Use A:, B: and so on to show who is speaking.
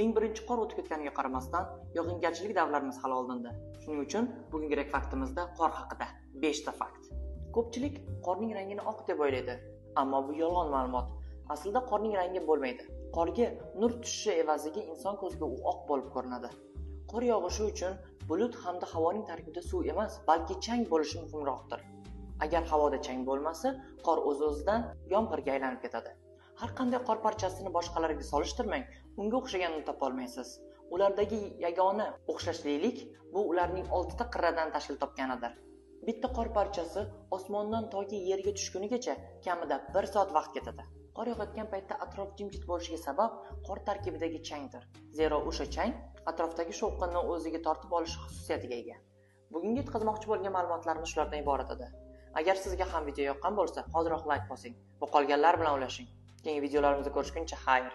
A: Eng birinchi qor o'tib ketganiga qaramasdan, yog'ingarchilik davrlarimiz hali oldinda. Shuning uchun bugungi faktimizda qor haqida 5 ta fakt. Ko'pchilik qorning rangini oq deb o'ylaydi, ammo bu yolg'on ma'lumot. Aslida qorning rangi bo'lmaydi. Qorga nur tushishi evaziga inson ko'ziga u oq bo'lib ko'rinadi. Qor yog'ishi uchun bulut hamda havoning tarkibida suv emas, balki chang bo'lishi muhimroqdir. Agar havoda chang bo'lmasa, qor o'z-o'zidan yomg'irga aylanib ketadi. Har qanday qor parchasini boshqalarga solishtirmang, unga o'xshaganini topa olmaysiz. Ulardagi yagona o'xshashlilik bu ularning 6 ta qirradan tashkil topganidir. Bitta qor parchasi osmondan toki yerga tushgunigacha kamida 1 soat vaqt ketadi. Qor yog'ayotgan paytda atrof jimjit bo'lishiga sabab qor tarkibidagi changdir. Zero o'sha chang atrofdagi shovqinni o'ziga tortib olish xususiyatiga ega. Bugungi yetkazmoqchi bo'lgan ma'lumotlarimiz shulardan iborat edi. Agar sizga ham video yoqqan bo'lsa, hoziroq like bosing va qolganlar bilan ulashing. Keyingi videolarimizda ko'rishguncha xayr.